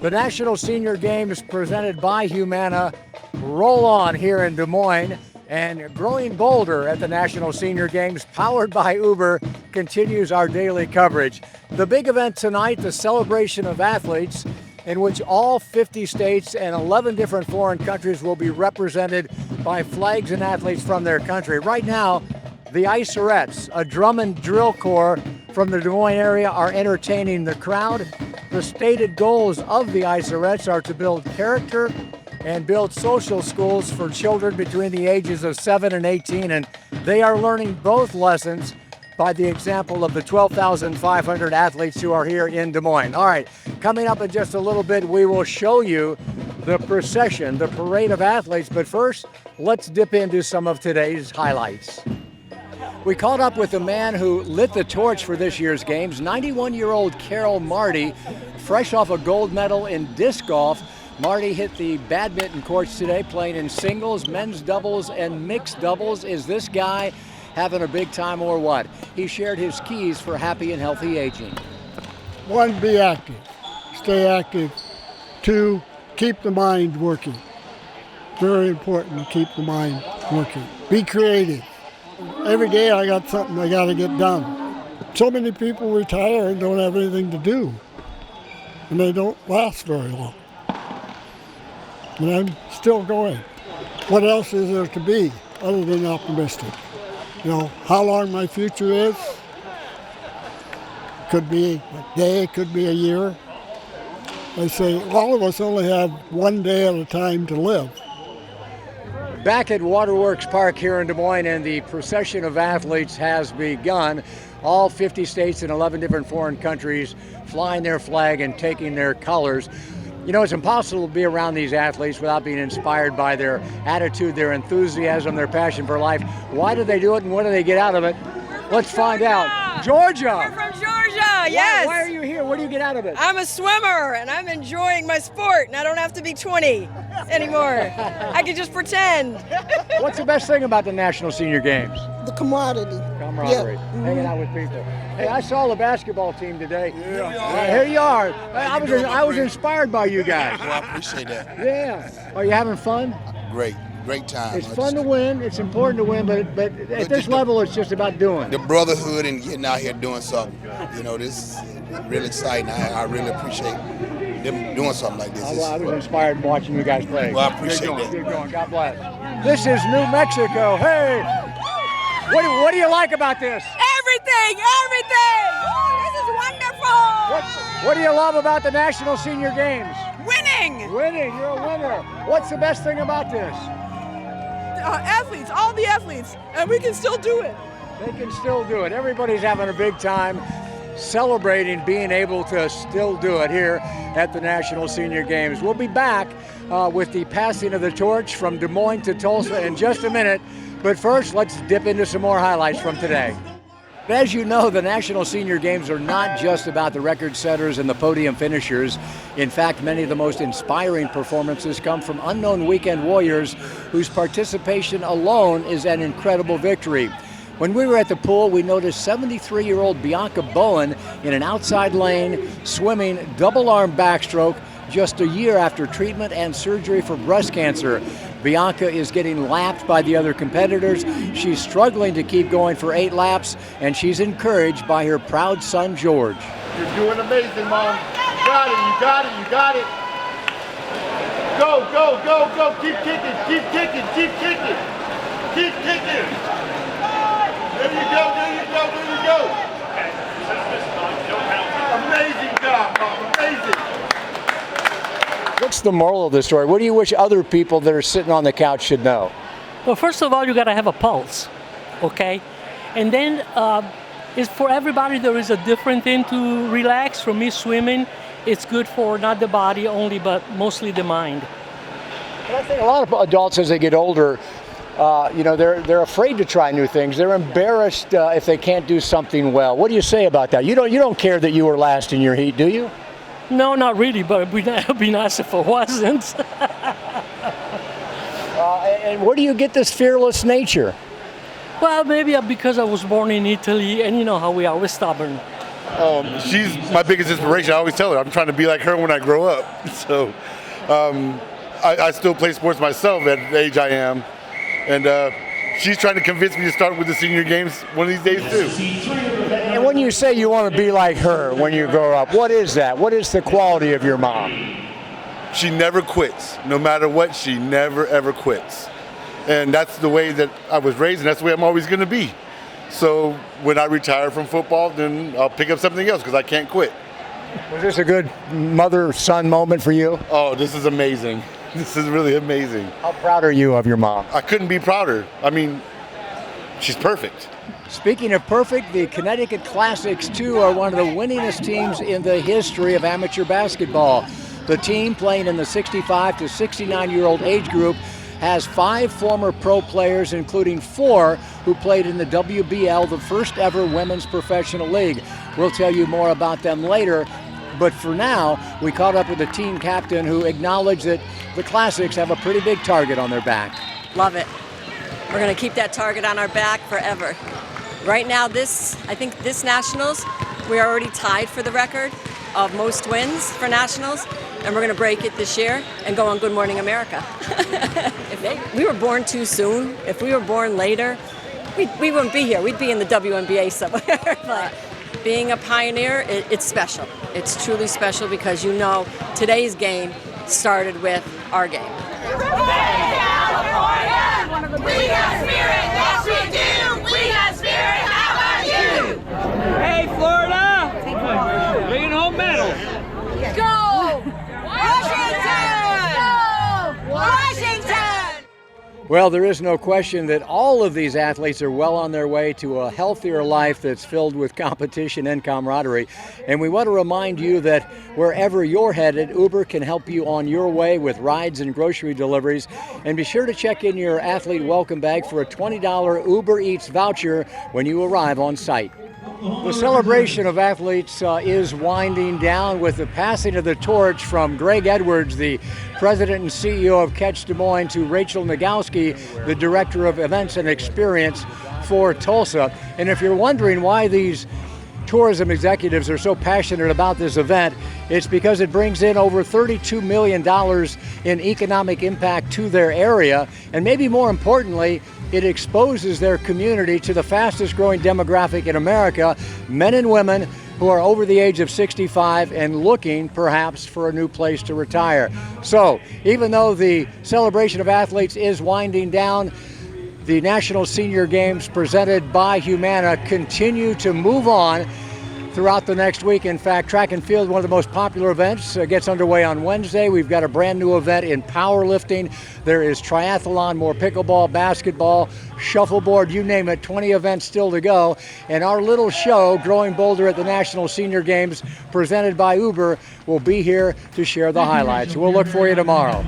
The National Senior Games presented by Humana roll on here in Des Moines, and growing bolder at the National Senior Games, powered by Uber, continues our daily coverage. The big event tonight, the celebration of athletes, in which all 50 states and 11 different foreign countries will be represented by flags and athletes from their country. Right now, the Icerettes, a drum and drill corps from the Des Moines area, are entertaining the crowd. The stated goals of the Icerettes are to build character and build social schools for children between the ages of 7 and 18, and they are learning both lessons by the example of the 12,500 athletes who are here in Des Moines. All right, coming up in just a little bit, we will show you the procession, the parade of athletes, but first, let's dip into some of today's highlights. We caught up with the man who lit the torch for this year's games, 91-year-old Carroll Marty, fresh off a gold medal in disc golf. Marty hit the badminton courts today, playing in singles, men's doubles, and mixed doubles. Is this guy having a big time or what? He shared his keys for happy and healthy aging. 1, be active. Stay active. 2, keep the mind working. Very important to keep the mind working. Be creative. Every day I got something I got to get done. So many people retire and don't have anything to do. And they don't last very long. And I'm still going. What else is there to be other than optimistic? You know, how long my future is? Could be a day, could be a year. I say all of us only have one day at a time to live. Back at Waterworks Park here in Des Moines, and the procession of athletes has begun. All 50 states and 11 different foreign countries flying their flag and taking their colors. You know, it's impossible to be around these athletes without being inspired by their attitude, their enthusiasm, their passion for life. Why do they do it, and what do they get out of it? Let's find out. Georgia! We're from Georgia, yes! Why are you here? What do you get out of it? I'm a swimmer, and I'm enjoying my sport, and I don't have to be 20 anymore. I can just pretend. What's the best thing about the National Senior Games? The camaraderie. Camaraderie. Yeah. Hanging out with people. Hey, I saw the basketball team today. Here you are. I was inspired by you guys. Well, I appreciate that. Yeah. Are you having fun? Great time. It's fun to win. It's important to win, but at this level, it's just about doing. The brotherhood and getting out here doing something. You know, this is really exciting. I really appreciate them doing something like this. I was inspired watching you guys play. Well, I appreciate that. Keep going. God bless. This is New Mexico. Hey, what do you like about this? Everything! This is wonderful! What do you love about the National Senior Games? Winning! Winning. You're a winner. What's the best thing about this? Athletes, all the athletes, and we can still do it. They can still do it. Everybody's having a big time celebrating being able to still do it here at the National Senior Games. We'll be back with the passing of the torch from Des Moines to Tulsa in just a minute. But first, let's dip into some more highlights from today. As you know, the National Senior Games are not just about the record setters and the podium finishers. In fact, many of the most inspiring performances come from unknown weekend warriors whose participation alone is an incredible victory. When we were at the pool, we noticed 73-year-old Bianca Bowen in an outside lane swimming double-arm backstroke just a year after treatment and surgery for breast cancer. Bianca is getting lapped by the other competitors. She's struggling to keep going for 8 laps, and she's encouraged by her proud son, George. You're doing amazing, Mom. You got it. Go. Keep kicking. There you go. Amazing job, Mom, amazing. What's the moral of the story? What do you wish other people that are sitting on the couch should know? Well, first of all, you got to have a pulse, okay? And then it's for everybody, there is a different thing to relax. For me, swimming, it's good for not the body only, but mostly the mind. But I think a lot of adults, as they get older, they're afraid to try new things. They're embarrassed if they can't do something well. What do you say about that? You don't care that you were last in your heat, do you? No, not really, but it would be nice if it wasn't. And where do you get this fearless nature? Well, maybe because I was born in Italy, and you know how we are, we're stubborn. She's my biggest inspiration. I always tell her I'm trying to be like her when I grow up. So I still play sports myself at the age I am. And she's trying to convince me to start with the senior games one of these days too. And when you say you want to be like her when you grow up, what is that? What is the quality of your mom? She never quits. No matter what, she never ever quits. And that's the way that I was raised, and that's the way I'm always going to be. So when I retire from football, then I'll pick up something else because I can't quit. Was this a good mother-son moment for you? Oh, this is amazing. This is really amazing. How proud are you of your mom? I couldn't be prouder. I mean, she's perfect. Speaking of perfect, the Connecticut Classics, too, are one of the winningest teams in the history of amateur basketball. The team, playing in the 65 to 69-year-old age group, has 5 former pro players, including 4 who played in the WBL, the first ever women's professional league. We'll tell you more about them later. But for now, we caught up with the team captain who acknowledged that the Classics have a pretty big target on their back. Love it. We're going to keep that target on our back forever. Right now, I think this Nationals, we are already tied for the record of most wins for Nationals, and we're going to break it this year and go on Good Morning America. We were born too soon. If we were born later, we wouldn't be here. We'd be in the WNBA somewhere. But being a pioneer, it's special. It's truly special because you know today's game started with our game. California! We got spirit, yes we do! We got spirit, how about you? Hey Florida! Bringing home medals! Go! Washington! Go! Washington! Well, there is no question that all of these athletes are well on their way to a healthier life that's filled with competition and camaraderie. And we want to remind you that wherever you're headed, Uber can help you on your way with rides and grocery deliveries. And be sure to check in your athlete welcome bag for a $20 Uber Eats voucher when you arrive on site. The celebration of athletes is winding down with the passing of the torch from Greg Edwards, the president and CEO of Catch Des Moines, to Rachel Nagowski, the director of events and experience for Tulsa. And if you're wondering why these tourism executives are so passionate about this event, it's because it brings in over $32 million in economic impact to their area. And maybe more importantly, it exposes their community to the fastest growing demographic in America, men and women who are over the age of 65 and looking perhaps for a new place to retire. So even though the celebration of athletes is winding down, the National Senior Games presented by Humana continue to move on throughout the next week. In fact, track and field, one of the most popular events, gets underway on Wednesday. We've got a brand new event in powerlifting. There is triathlon, more pickleball, basketball, shuffleboard, you name it, 20 events still to go. And our little show, Growing Bolder at the National Senior Games, presented by Uber, will be here to share the highlights. We'll look for you tomorrow.